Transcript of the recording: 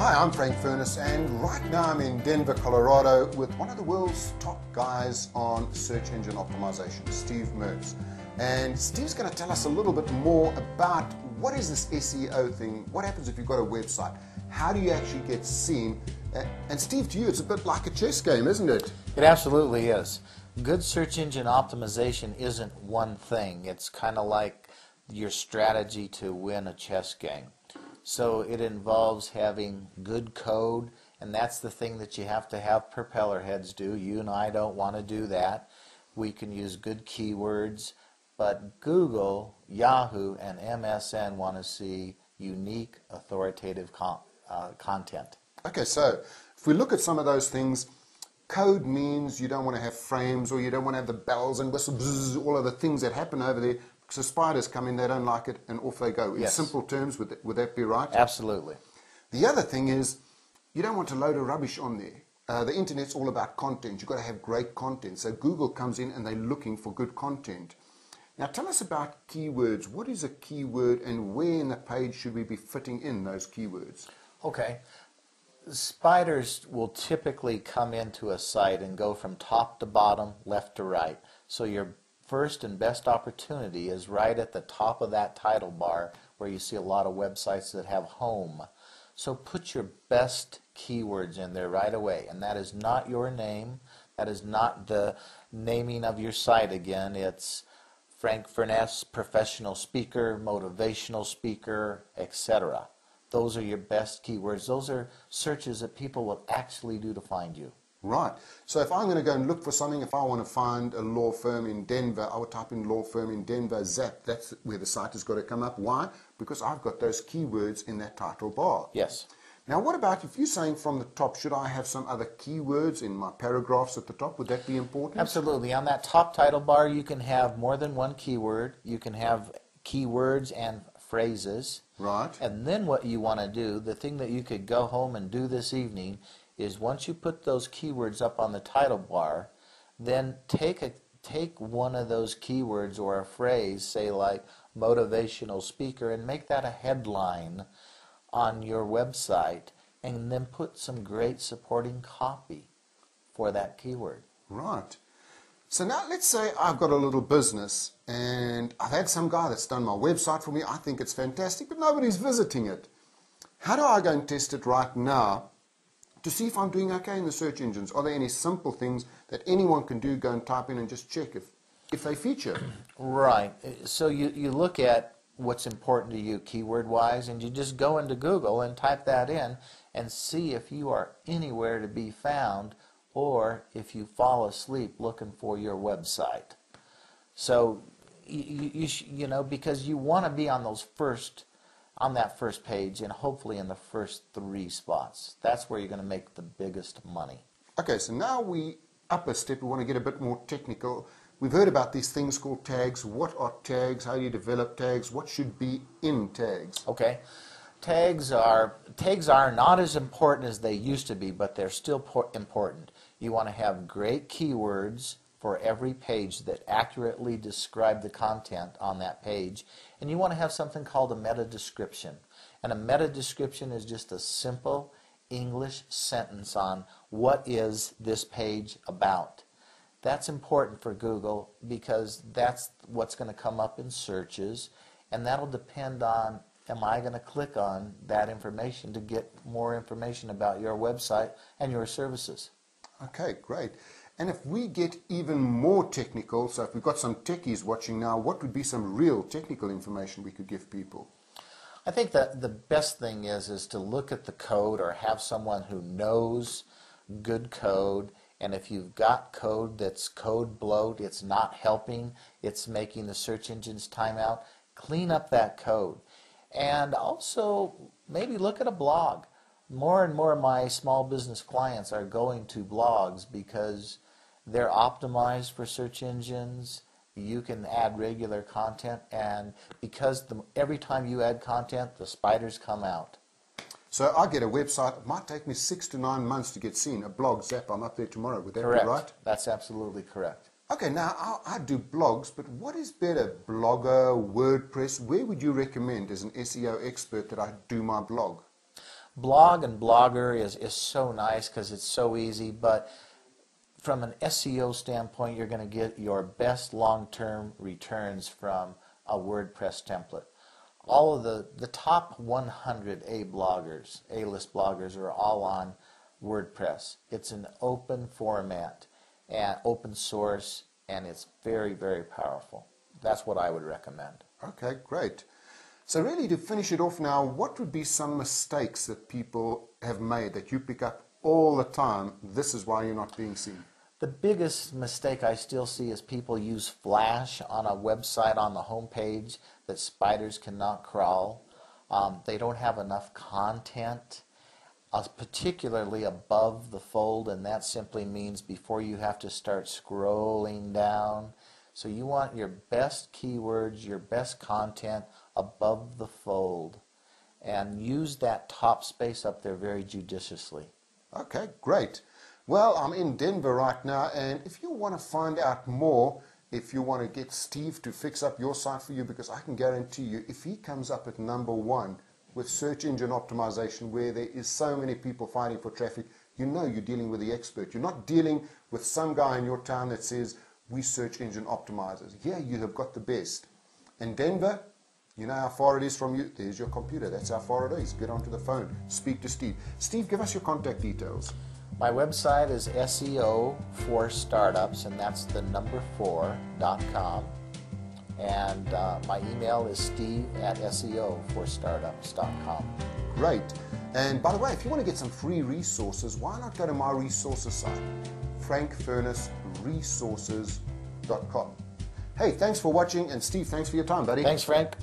Hi, I'm Frank Furness, and right now I'm in Denver, Colorado with one of the world's top guys on search engine optimization, Steve Mertz. And Steve's going to tell us a little bit more about what is this SEO thing, what happens if you've got a website, how do you actually get seen, and Steve, to you it's a bit like a chess game, isn't it? It absolutely is. Good search engine optimization isn't one thing. It's kind of like your strategy to win a chess game. So it involves having good code, and that's the thing that you have to have propeller heads do. You and I don't want to do that. We can use good keywords, but Google, Yahoo, and MSN want to see unique, authoritative content. Okay, so if we look at some of those things, code means you don't want to have frames, or you don't want to have the bells and whistles, bzz, all of the things that happen over there, because the spiders come in, they don't like it, and off they go. In simple terms, would that be right? Absolutely. The other thing is, you don't want a load of rubbish on there. The internet's all about content. You've got to have great content. So Google comes in and they're looking for good content. Now tell us about keywords. What is a keyword, and where in the page should we be fitting in those keywords? Okay. Spiders will typically come into a site and go from top to bottom, left to right. So your first and best opportunity is right at the top of that title bar, where you see a lot of websites that have home. So put your best keywords in there right away, and that is not your name. That is not the naming of your site again. It's Frank Furness, professional speaker, motivational speaker, etc. Those are your best keywords. Those are searches that people will actually do to find you. Right. So if I'm going to go and look for something, if I want to find a law firm in Denver, I would type in law firm in Denver, zap. That's where the site has got to come up. Why? Because I've got those keywords in that title bar. Yes. Now what about if you're saying from the top, should I have some other keywords in my paragraphs at the top? Would that be important? Absolutely. On that top title bar, you can have more than one keyword. You can have keywords and phrases. Right. And then what you want to do, the thing that you could go home and do this evening, is once you put those keywords up on the title bar, then take one of those keywords or a phrase, say like motivational speaker, and make that a headline on your website, and then put some great supporting copy for that keyword. Right. So now let's say I've got a little business and I've had some guy that's done my website for me. I think it's fantastic, but nobody's visiting it. How do I go and test it right now to see if I'm doing okay in the search engines? Are there any simple things that anyone can do, go and type in and just check if they feature? Right. So you look at what's important to you keyword-wise, and you just go into Google and type that in and see if you are anywhere to be found, or if you fall asleep looking for your website. So you know, because you want to be on that first page, and hopefully in the first 3 spots. That's where you're going to make the biggest money. Okay, so now we up a step. We want to get a bit more technical. We've heard about these things called tags. What are tags? How do you develop tags? What should be in tags? Okay. Tags are not as important as they used to be, but they're still important. You want to have great keywords for every page that accurately describe the content on that page, and you want to have something called a meta description. And a meta description is just a simple English sentence on what is this page about. That's important for Google because that's what's going to come up in searches, and that'll depend on, am I going to click on that information to get more information about your website and your services? Okay, great. And if we get even more technical, so if we've got some techies watching now, what would be some real technical information we could give people? I think that the best thing is to look at the code, or have someone who knows good code. And if you've got code that's code bloat, it's not helping, it's making the search engines time out, clean up that code. And also maybe look at a blog. More and more of my small business clients are going to blogs because they're optimized for search engines. You can add regular content, and because every time you add content, the spiders come out. So I get a website, it might take me 6 to 9 months to get seen. A blog, zap, I'm up there tomorrow. Would that Correct. be right? That's absolutely correct. Okay, now I do blogs, but what is better, Blogger, WordPress? Where would you recommend as an SEO expert that I do my blog? Blog and Blogger is so nice because it's so easy, but from an SEO standpoint, you're going to get your best long-term returns from a WordPress template. All of the top 100 A-list bloggers are all on WordPress. It's an open format and open source, and it's very, very powerful. That's what I would recommend. Okay, great. So really, to finish it off now, what would be some mistakes that people have made that you pick up all the time? This is why you're not being seen. The biggest mistake I still see is people use Flash on a website on the home page that spiders cannot crawl. They don't have enough content, particularly above the fold, and that simply means before you have to start scrolling down. So you want your best keywords, your best content above the fold, and use that top space up there very judiciously. Okay, great. Well, I'm in Denver right now, and if you want to find out more, if you want to get Steve to fix up your site for you, because I can guarantee you, if he comes up at #1 with search engine optimization, where there is so many people fighting for traffic, you know you're dealing with the expert. You're not dealing with some guy in your town that says, we search engine optimizers. Here you have got the best. In Denver, you know how far it is from you. There's your computer. That's how far it is. Get onto the phone. Speak to Steve. Steve, give us your contact details. My website is SEO for Startups, and that's the number 4.com. And my email is steve@SEOforstartups.com. Great. And by the way, if you want to get some free resources, why not go to my resources site, frankfurnessresources.com. Hey, thanks for watching, and Steve, thanks for your time, buddy. Thanks, Frank.